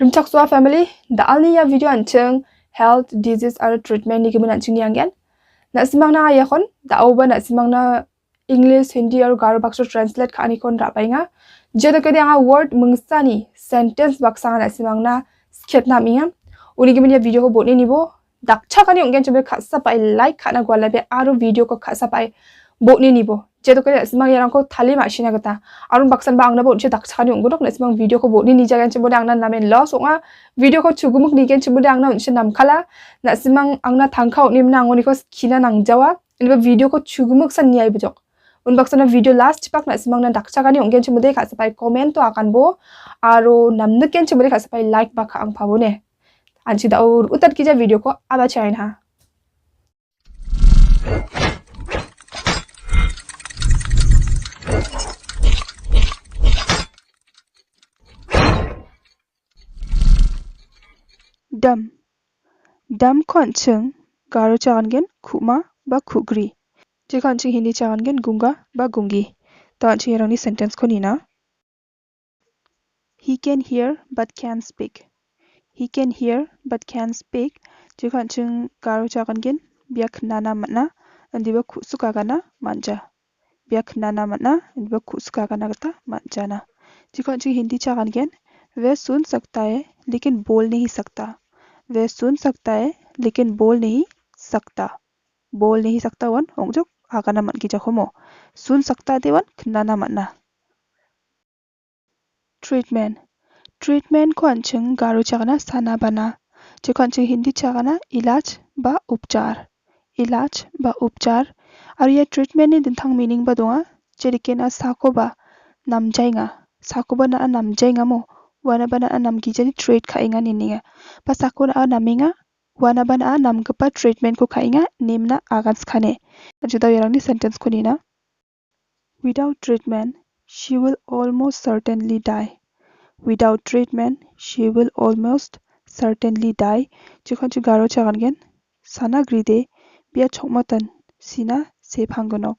Rimchaksua family, the alni ya video ancheng health disease or treatment ni gimun ancheng yang na simang na ayakon da oba na simang na English, Hindi or Garo bakso translate ka anikon rapai nga jeda kadi anga word mungsani sentence baksa na simang na skip na minga uni gimun ya video ko botni nibo dakcha kani ungen chebe khasa pai like kana gwala be aro video ko khasa pai botni nibo jedo kadi simang yarang ko thali ma shina gata arun baksan ba angna bon che dakcha kani ungudok na simang video ko botni ni jagan chebo angna namen loss onga video ko chugumuk ni gen chebo angna unche nam khala na simang angna thangkha oni mna angoni ko khina nang jawa inba video ko chugumuk san niai bujok un baksana video last pak na simang na dakcha kani ungen chebo de khasa pai comment to akan bo aro namnu ken chebo de khasa pai like ba kha ang phabo ne anchi da और उतर कीजिए video को अब चाहें हाँ dam koncheng garo chagangen khuma ba khugri je koncheng hindi chagangen gunga ba gungi ta anchi erani sentence ko nina he can hear but can't speak. He can hear but can't speak. Je koncheng garo chagangen biak nana matna andiba khusuka gana manja. Biak nana matna andiba khusuka gana gata manjana. Je koncheng hindi chagangen वह सुन सकता है लेकिन बोल नहीं सकता. वह सुन सकता है लेकिन बोल नहीं सकता. बोल नहीं सकता वन ओंजो आगाना मन की जखोमो. सुन सकता दे वन खनाना मनना. ट्रीटमेंट. ट्रीटमेंट को अंचंग गारो चागना साना बना. जो अंचंग हिंदी चागना इलाज बा उपचार. इलाज बा उपचार. और ये ट्रीटमेंट ने दिनथांग मीनिंग बदोंगा. जेरिकेना साकोबा नामजाइंगा. साकोबा ना नामजाइंगा मो. wana bana anam ki jadi trade khainga nininga pasakon a naminga wana bana a nam gapa treatment ko khainga nimna agans khane juda yarangni sentence ko nina without treatment she will almost certainly die. Without treatment she will almost certainly die. Jikon ju garo chagan gen sana gride bia chokmatan sina se phangonok.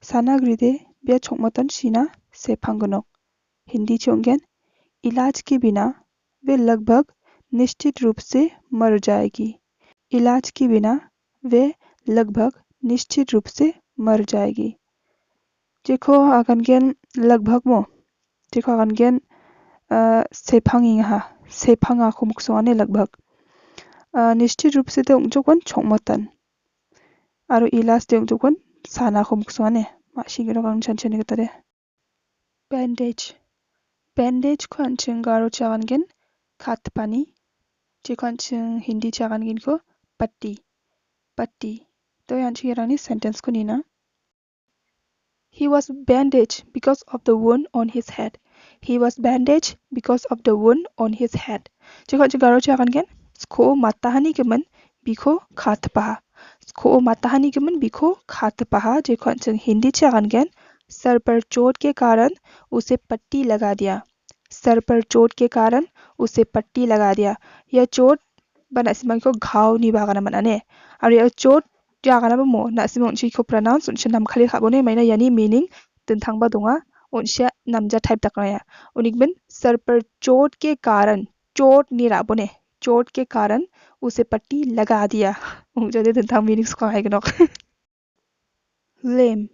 Sana gride bia chokmatan sina se phangonok. Hindi चोंगेन इलाज के बिना वे लगभग निश्चित रूप से मर जाएगी. इलाज के बिना वे लगभग निश्चित रूप से मर जाएगी. देखो आगनगेन लगभग मो देखो आगनगेन सेफांगा को मुक्सवाने लगभग निश्चित रूप से ते उंजोकन छोमतन आरो इलाज ते उंजोकन साना को मुक्सवाने माशिगिरो गांग छनछने गतरे. बैंडेज. बैंडेज को अंचंग गारो चागनगेन खात पानी जे को अंचंग हिंदी चागनगेन को पट्टी. पट्टी तो यांची येरानी सेंटेंस को Neena He was bandaged because of the wound on his head. He was bandaged because of the wound on his head. जे को अंचंग गारो चागनगेन स्को माताहानी केमन बिखो खात पहा. स्को माताहानी केमन बिखो खात पहा जे को अंचंग हिंदी चागनगेन सर पर चोट के कारण उसे पट्टी लगा दिया. सर पर चोट के कारण उसे पट्टी लगा दिया. यह चोट बनासिमा को घाव नि बागाना मनाने और यह चोट जागाना बमो नासिमा उनची को प्रोनाउंस उनसे नाम खाली खाबोने मैना यानी मीनिंग तंथांगबा दोंगा उनसे नामजा टाइप तकनाया उनिकबन सर पर चोट के कारण चोट नि राबोने चोट के कारण उसे पट्टी लगा दिया उनजदे तंथांग मीनिंग्स को आइगनो. लेम.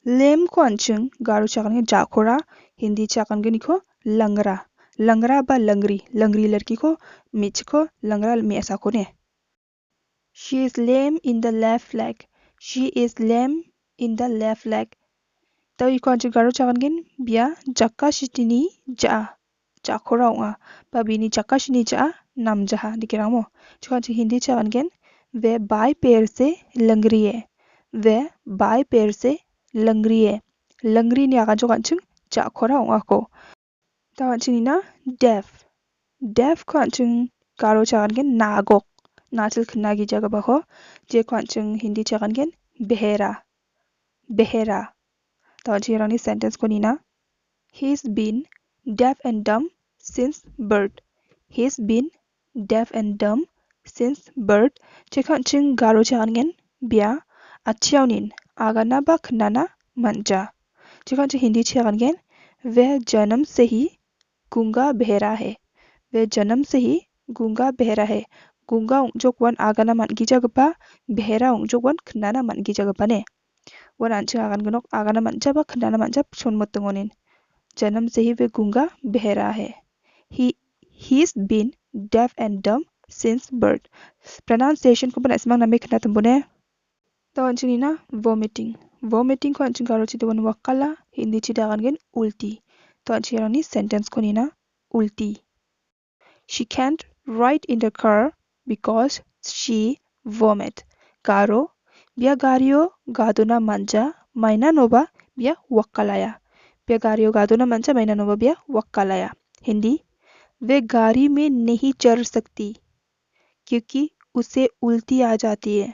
लेम को अंचंग गारो चाकन जाखोरा हिंदी चाकन के निको लंगरा. लंगरा बा लंगरी. लंगरी लड़की को मिच को लंगरा में ऐसा को ने. She is lame in the left leg. She is lame in the left leg. तो ये कौन सी गारो चाकन के बिया जक्का शिटिनी जा जाखोरा हुआ पबीनी जक्का शिनी जा नाम जहा दिखेरामो. जो कौन सी हिंदी चाकन के वे बाय पैर से लंगरी है. वे बाय पैर से लंगरी है. लंगरी ने आगा जो कंचुंग जाखोरा हुआ को तावंचिना deaf. deaf को अंचुंग गारो चागन के नागोक नाचल खनागी जगह बहो जे को अंचुंग हिंदी चागन के बेहेरा. बेहेरा तावंचिरानी सेंटेंस को Neena He's been deaf and dumb since birth. He's been deaf and dumb since birth. जे को अंचुंग गारो चागन के बिया अच्छाउनिन आगाना बा खनाना मंजा. जे को अंचुंग हिंदी चागन के वह जन्म से ही गूंगा बहरा है. वे जन्म से ही गूंगा बहरा है. गूंगा ungjokwan agana mangijagapa, behera ungjokwan khnana mangijagapane. One आंशिक आगान गनक आगाना manjaba khnana manjab sonmotongonin. जन्म से ही वे गूंगा बहरा है. He's been deaf and dumb since birth. Pronunciation ko pala ismang namik na tumbone. Tawan chinina vomiting. Vomiting ko ancing karo chitawan wakala hindi chidagan gen ulti. Tawan chirani sentence ko nina ulti. She can't ride in the car because she vomit. Karo biya gario gaduna manja maina nova biya wakalaya. बिया गाड़ियों गादो ना मंचा मैना नोवा बिया वक्कालाया. हिंदी वे गाड़ी में नहीं चढ़ सकती क्योंकि उसे उल्टी आ जाती है.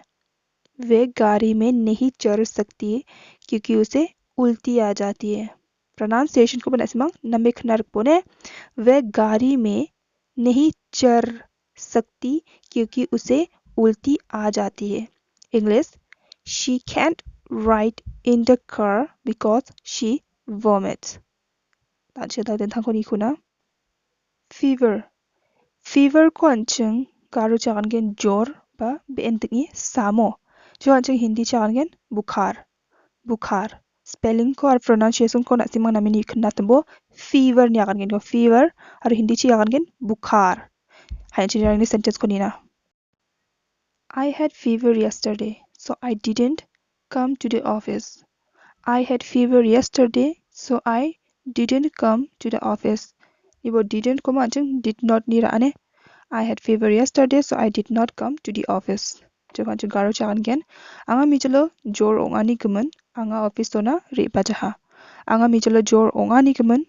वे गाड़ी में नहीं चढ़ सकती क्योंकि उसे उल्टी आ जाती है. प्रोनाउंसिएशन को बना सिमांग नमिक नरक बोने. वे गाड़ी में नहीं चढ़ सकती क्योंकि उसे उल्टी आ जाती है. English she can't ride in the car because she vomits. Fever. Fever ko ancheng karo chakan gen jor ba beentingi samo. Jo ancheng Hindi chakan gen bukhar. Bukhar. Spelling ko और pronunciation ko na simang namin ikna tambo fever ni akan gen ko fever और Hindi chi akan gen bukhar. Hayan chi ni sentence ko nina. I had fever yesterday, so I didn't come to the office. I had fever yesterday, so I didn't come to the office. Ibo didn't ko mancheng did not nira ane. I had fever yesterday, so I did not come to the office. Jokan chu garo chakan gen. Anga mijalo jor ongani kemen. Anga office to na re bajaha. Anga mijalo jor ongani kemen.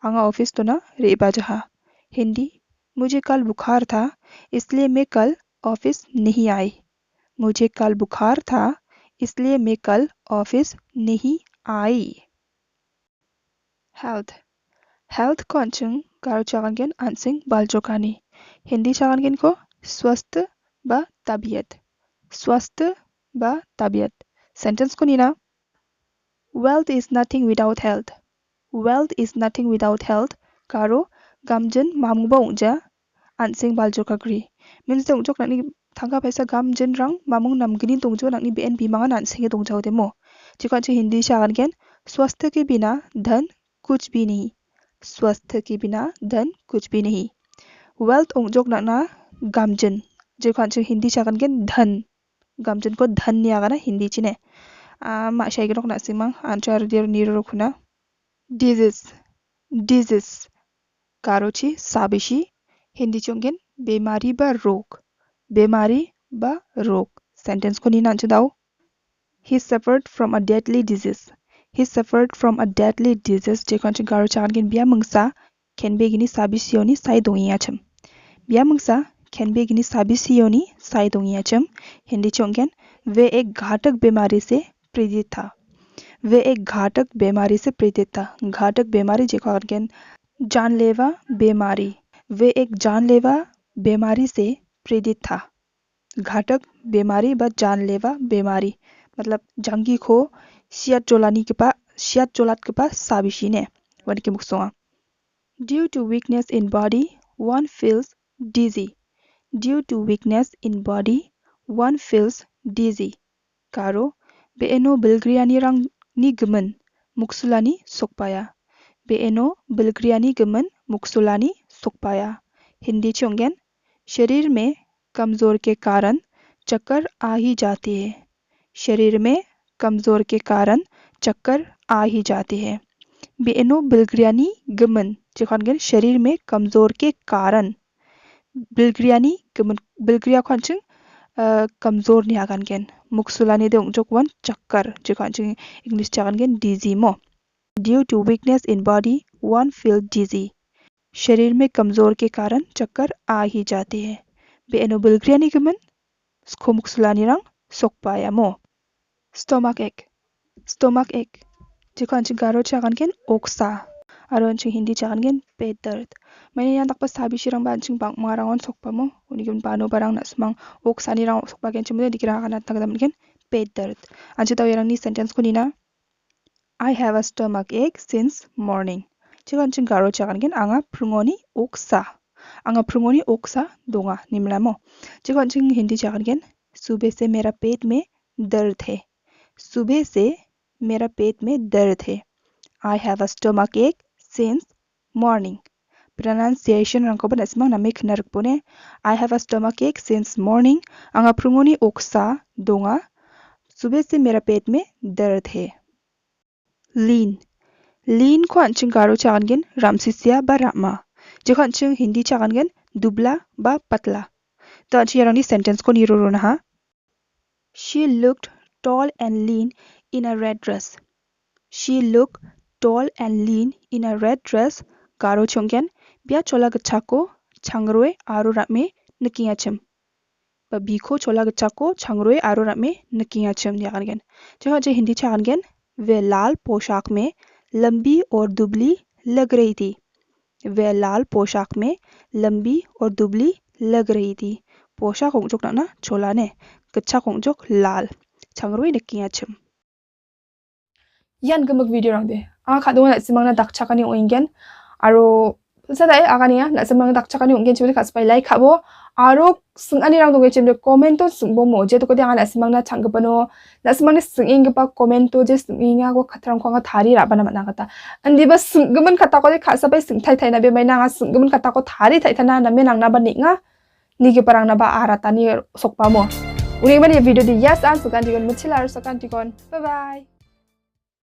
Anga office to na re bajaha. Hindi मुझे कल बुखार था इसलिए मैं कल office नहीं आई. मुझे कल बुखार था इसलिए मैं कल ऑफिस नहीं आई. Health. Health को अंचंग गारो चागन गेन आंसिंग बालचोकानी. हिंदी चागन गेन को स्वस्थ बा तबियत. स्वस्थ बा तबियत. Sentence को Neena. Wealth is nothing without health. Wealth is nothing without health. Karo gamjen mamungba ungja आंसिंग बालचोकाग्री. Means the ungjok nakni thangka paisa gamjen rang mamung namgini tungjo nakni BN bimangan आंसिंग tungjo demo. Chicken ची Hindi चागन gain स्वस्थ के बिना धन कुछ भी नहीं. स्वस्थ के बिना धन कुछ भी नहीं. वेल्थ उंगजोक नाना गामजन जो खांचे हिंदी चागन गेन धन. गामजन को धन नहीं आगा ना हिंदी चिने. माशाई के रोक नासिमांग आंचार दियर नीरो रोखुना. डिजीज. डिजीज कारोची साबिशी. हिंदी चोंगेन बेमारी बा रोग. बेमारी बा रोग. सेंटेंस को नी नांचो दाओ. He suffered from a deadly disease. He suffered from a deadly disease. Je kanchi garo chagan gen biya mungsa ken be gini sabisioni sai dongi acham. Biya mungsa ken be gini sabisioni sai dongi acham. Hindi chongen वे एक घातक बीमारी से पीड़ित था. वे एक घातक बीमारी से पीड़ित था. घातक बीमारी जे कागन गेन जानलेवा बीमारी. वे एक जानलेवा बीमारी से पीड़ित था. घातक बीमारी व जानलेवा बीमारी मतलब जंगी खो शियात जोलात के पास साबिशी ने वन के मुक्सोंगा. Due to weakness in body, one feels dizzy. Due to weakness in body, one feels dizzy. Karo beeno bilgriani rang ni gemen muksulani sokpaya. बेएनो बिलग्रियानी गमन मुक्सुलानी सुखपाया. हिंदी चोंगेन शरीर में कमजोर के कारण चक्कर आ ही जाती है. शरीर में कमजोर के कारण चक्कर आ ही जाती है. बेएनो बिलग्रियानी गमन जिखानगेन शरीर में कमजोर के कारण. बिलग्रियानी गमन बिलग्रिया खानचिंग कमजोर नहीं आगानगेन. मुक्सुलानी दे उंजोक वन चक्कर जिखानचिंग इंग्लिश चागानगेन डिजी मो. Due to weakness in body, one feels dizzy. शरीर में कमजोर के कारण चक्कर आ ही जाते हैं. बेएनो बिलग्रियानी गमन स्को मुक्सुलानी रंग सोकपाया मो. Stomach ache. Stomach ache. जिको अंचिंग गारो चागन गेन ओक्सा. आरो अंचिंग हिंदी चागन गेन पेट दर्द. मैंने यहाँ तक पर साबिशी रंग बांचिंग बांग मारांगन सोकपा मो. उन्हीं बानो बरांग नस्मांग ओक्सानी रंग सोकपा गेन चिमुदे दिखरा आना तक दम गेन पेट दर्द. अंचिंग ताऊ ये रंग नी सेंटेंस को Neena. I have a stomach ache since morning. Chikan ching garo chakan gen anga prungoni oksa. Anga prungoni oksa donga nimlamo. Jikon ching Hindi chakan gen सुबह से मेरा पेट में दर्द है. सुबह से मेरा पेट में दर्द है. I have a stomach ache since morning. Pronunciation rangko ba nasimang namik narpone. I have a stomach ache since morning. Anga prungoni oksa donga. सुबह से मेरा पेट में दर्द है. Lean. Lean ko anching garo chakan gen ramsisia ba rama. Jiko anching Hindi chakan gen dubla ba patla. To anching yarang ni sentence ko niruro na ha. She looked tall and lean in a red dress. She looked tall and lean in a red dress. Garo chonggen bia chola gachako changroi aru rame nikiachim. Ba biko chola gachako changroi aru rame nikiachim yakan gen. Jiko anching Hindi chakan gen वे लाल पोशाक में लंबी और दुबली लग रही थी. वे लाल पोशाक में लंबी और दुबली लग रही थी. पोशाक ongjuk na chola ne. Gachak ongjuk lal. Changroi nikiachim. Yan gemuk video rang de. Kadung na simang na dakchakani oingen. Aro sadai agania na simang dakchakani oingen chimde kaspai like habo. Aro sungani rang dongge chimde comment to sungbo mo je to ko dia na simang na changgapano na simang ni sunging pa comment to je sunginga ko khatrang ko nga thari ra bana mana kata. Andi ba sunggemen kata ko de khasabai sung thai thai na be mai na nga sunggemen kata ko thari thai thana na me nang na ba ni nga ni ke parang na ba arata ni sokpa mo. Uring ba ni video di yes an sukan digon muchilar sukan digon. Bye bye.